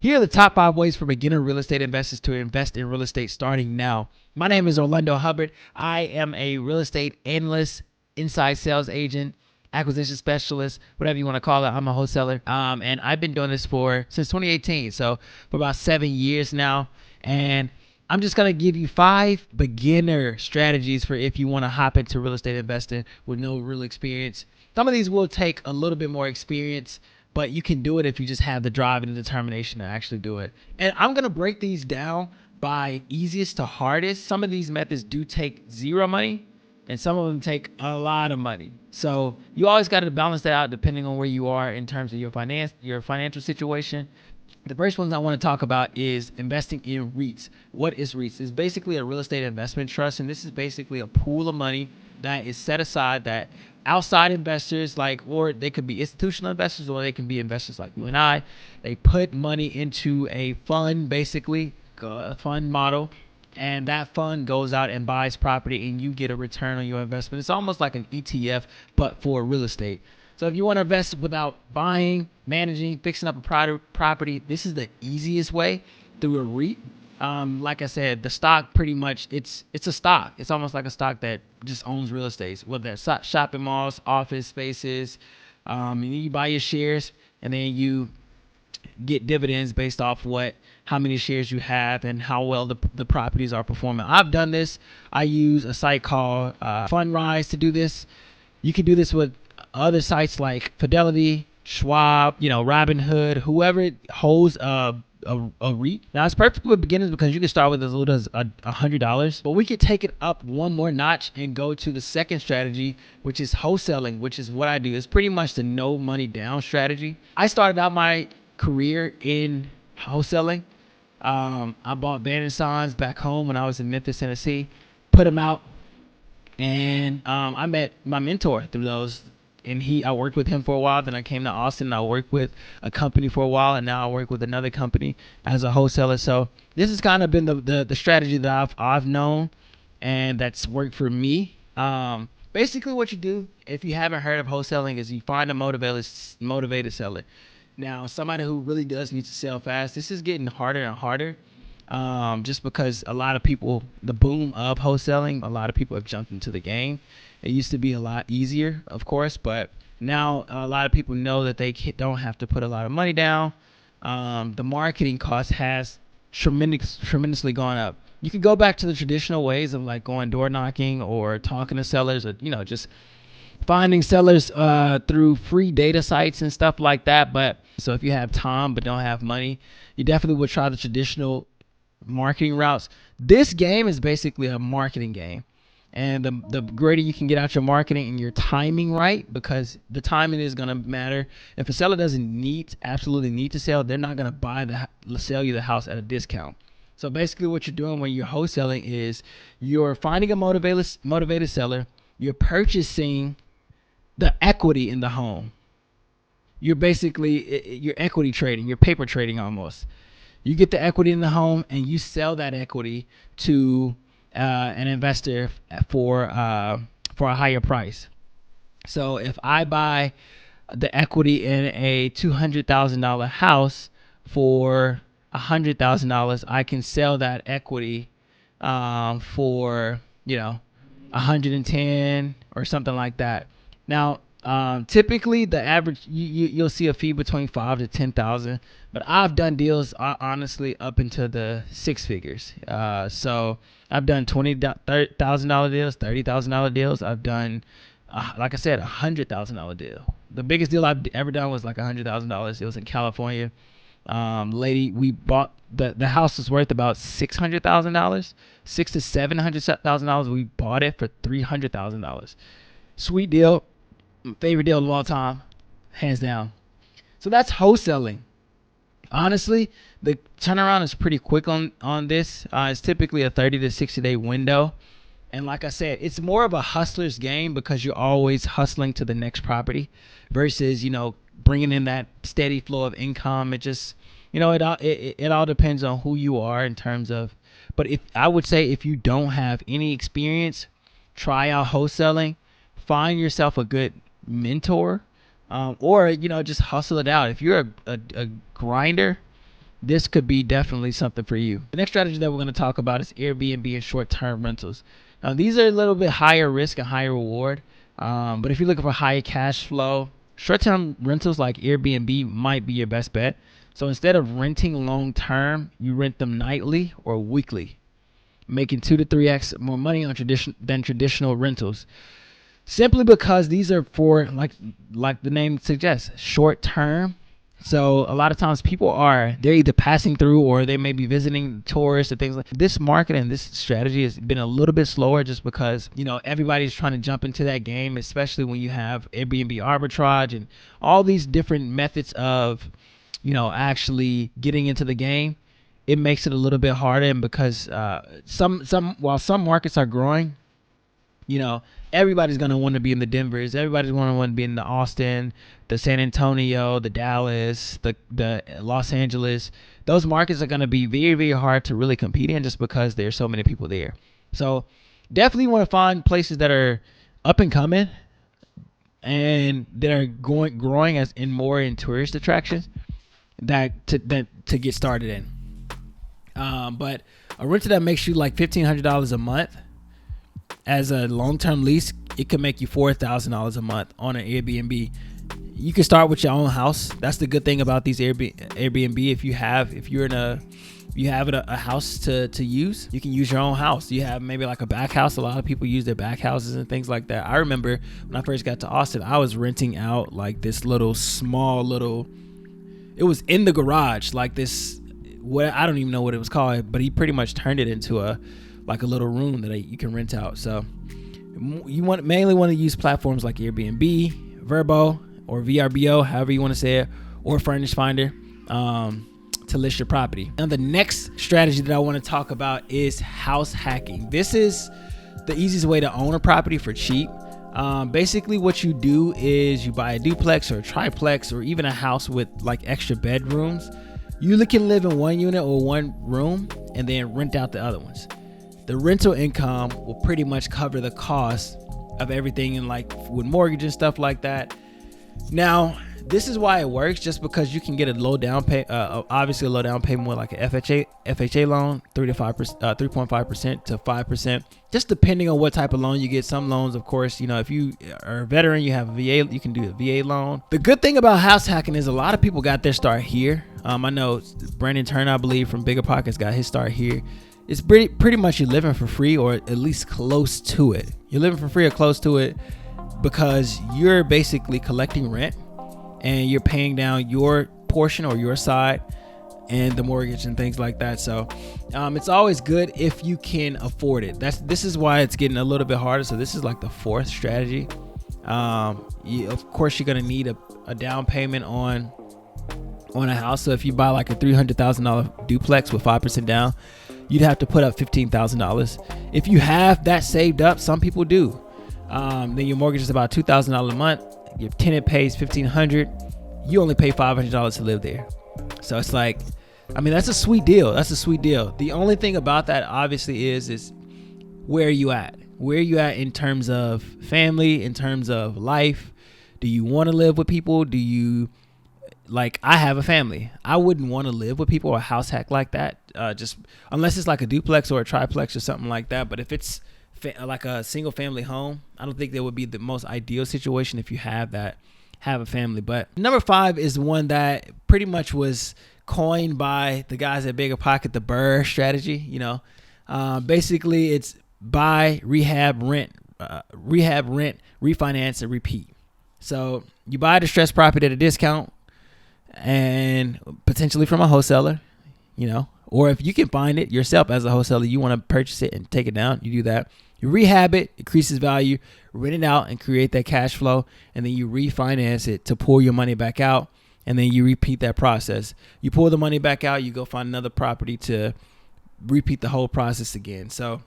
Here are the top 5 ways for beginner real estate investors to invest in real estate starting now. My name is Orlando Hubbard. I am a real estate analyst, inside sales agent, acquisition specialist, whatever you want to call it. I'm a wholesaler. And I've been doing this since 2018. So for about 7 years now. And I'm just going to give you 5 beginner strategies for if you want to hop into real estate investing with no real experience. Some of these will take a little bit more experience, but you can do it if you just have the drive and the determination to actually do it. And I'm going to break these down by easiest to hardest. Some of these methods do take zero money and some of them take a lot of money. So you always got to balance that out depending on where you are in terms of your financial situation. The first ones I want to talk about is investing in REITs. What is REITs? It's basically a real estate investment trust, and this is basically a pool of money that is set aside that outside investors, like, or they could be institutional investors, or they can be investors like you and I. They put money into a fund, basically a fund model, and that fund goes out and buys property, and you get a return on your investment. It's almost like an ETF, but for real estate. So if you want to invest without buying, managing, fixing up a property, this is the easiest way through a REIT. Like I said, the stock pretty much it's a stock. It's almost like a stock that just owns real estate, whether it's shopping malls, office spaces. And you buy your shares, and then you get dividends based off how many shares you have and how well the properties are performing. I've done this. I use a site called Fundrise to do this. You can do this with other sites like Fidelity, Schwab, Robinhood, whoever holds a REIT. Now it's perfect with beginners because you can start with as little as $100, but we could take it up one more notch and go to the second strategy, which is wholesaling, which is what I do. It's pretty much the no money down strategy. I started out my career in wholesaling. I bought Van Sons back home when I was in Memphis, Tennessee, put them out, and I met my mentor through those. And I worked with him for a while. Then I came to Austin. And I worked with a company for a while, and now I work with another company as a wholesaler. So this has kind of been the strategy that I've known, and that's worked for me. Basically, what you do if you haven't heard of wholesaling is you find a motivated seller. Now, somebody who really does need to sell fast. This is getting harder and harder, just because a lot of people, the boom of wholesaling, a lot of people have jumped into the game. It used to be a lot easier, of course, but now a lot of people know that they don't have to put a lot of money down. The marketing cost has tremendously gone up. You could go back to the traditional ways of like going door knocking or talking to sellers, or just finding sellers through free data sites and stuff like that. But so if you have time but don't have money, you definitely would try the traditional marketing routes. This game is basically a marketing game. And the greater you can get out your marketing and your timing right, because the timing is going to matter. If a seller doesn't absolutely need to sell, they're not going to sell you the house at a discount. So basically what you're doing when you're wholesaling is you're finding a motivated seller, you're purchasing the equity in the home. You're equity trading, you're paper trading almost. You get the equity in the home and you sell that equity to an investor for a higher price. So if I buy the equity in a $200,000 house for $100,000, I can sell that equity for 110 or something like that. Now, typically the average you'll see a fee between 5 to 10,000, but I've done deals honestly up into the six figures. So I've done $20,000 deals, $30,000 deals. I've done, like I said, $100,000 deal. The biggest deal I've ever done was like $100,000. It was in California. Lady, we bought the house was worth about $600,000, $600,000 to $700,000. We bought it for $300,000. Sweet deal, favorite deal of all time, hands down. So that's wholesaling. Honestly, the turnaround is pretty quick on this. It's typically a 30 to 60 day window. And like I said, it's more of a hustler's game because you're always hustling to the next property versus, bringing in that steady flow of income. It just, it all depends on who you are in terms of, but if I would say if you don't have any experience, try out wholesaling, find yourself a good mentor, or, just hustle it out. If you're a grinder, this could be definitely something for you. The next strategy that we're going to talk about is Airbnb and short-term rentals. Now, these are a little bit higher risk and higher reward, but if you're looking for high cash flow, short-term rentals like Airbnb might be your best bet. So instead of renting long-term, you rent them nightly or weekly, making 2 to 3x more money on traditional rentals. Simply because these are for, like the name suggests, short term. So a lot of times they're either passing through or they may be visiting tourists and things like that. This market and this strategy has been a little bit slower just because, everybody's trying to jump into that game, especially when you have Airbnb arbitrage and all these different methods of, actually getting into the game. It makes it a little bit harder, and because while some markets are growing, everybody's going to want to be in the Denvers. Everybody's going to want to be in the Austin, the San Antonio, the Dallas, the Los Angeles. Those markets are going to be very, very hard to really compete in just because there's so many people there. So definitely want to find places that are up and coming and that are growing as in more in tourist attractions to get started in. But a rental that makes you like $1,500 a month as a long-term lease, it could make you $4,000 a month on an Airbnb. You can start with your own house. That's the good thing about these Airbnb. If you have a house to use, you can use your own house. You have maybe like a back house. A lot of people use their back houses and things like that. I remember when I first got to Austin, I was renting out like this it was in the garage, like this, I don't even know what it was called, but he pretty much turned it into a little room that you can rent out. So you mainly want to use platforms like Airbnb, Vrbo, or VRBO, however you want to say it, or Furnish Finder to list your property. Now, the next strategy that I want to talk about is house hacking. This is the easiest way to own a property for cheap. Basically what you do is you buy a duplex or a triplex or even a house with like extra bedrooms. You can live in one unit or one room and then rent out the other ones. The rental income will pretty much cover the cost of everything, and like with mortgage and stuff like that. Now, this is why it works, just because you can get a low down obviously a low down payment with like a FHA loan, 3.5% to 5%, just depending on what type of loan you get. Some loans, of course, if you are a veteran, you have a VA, you can do a VA loan. The good thing about house hacking is a lot of people got their start here. I know Brandon Turner, I believe, from Bigger Pockets got his start here. It's pretty much you're living for free, or at least close to it. You're living for free or close to it because you're basically collecting rent and you're paying down your portion or your side and the mortgage and things like that. So it's always good if you can afford it. This is why it's getting a little bit harder. So this is like the fourth strategy. Of course, you're going to need a down payment on a house. So if you buy like a $300,000 duplex with 5% down, you'd have to put up $15,000. If you have that saved up, some people do, then your mortgage is about $2,000 a month. Your tenant pays $1,500. You only pay $500 to live there. So it's like, that's a sweet deal. The only thing about that obviously is where are you at? Where are you at in terms of family, in terms of life? Do you want to live with people? I have a family. I wouldn't want to live with people or a house hack like that, just unless it's like a duplex or a triplex or something like that. But if it's like a single family home, I don't think that would be the most ideal situation if you have a family. But number 5 is one that pretty much was coined by the guys at Bigger Pocket, the BRRRR strategy. Basically it's buy, rehab, rent, refinance, and repeat. So you buy a distressed property at a discount, and potentially from a wholesaler, or if you can find it yourself as a wholesaler, you want to purchase it and take it down, you do that. You rehab it, increases value, rent it out and create that cash flow, and then you refinance it to pull your money back out, and then you repeat that process. You pull the money back out, you go find another property to repeat the whole process again. So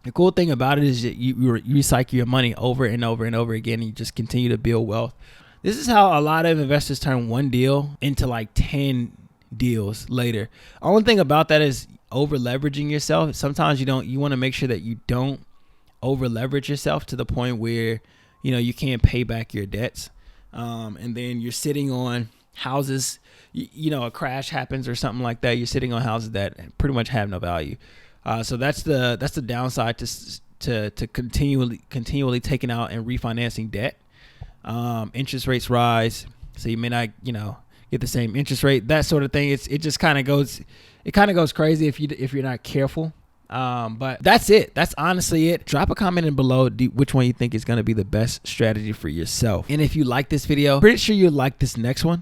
the cool thing about it is that you recycle your money over and over and over again, and you just continue to build wealth. This is how a lot of investors turn one deal into like 10 deals later. Only thing about that is over leveraging yourself. Sometimes you want to make sure that you don't over leverage yourself to the point where you can't pay back your debts, and then you're sitting on houses, a crash happens or something like that, you're sitting on houses that pretty much have no value. So that's the downside to continually taking out and refinancing debt. Interest rates rise, so you may not get the same interest rate, that sort of thing. It just kind of goes crazy if you're not careful. But that's it. That's honestly it. Drop a comment in below which one you think is going to be the best strategy for yourself. And if you like this video, pretty sure you'll like this next one.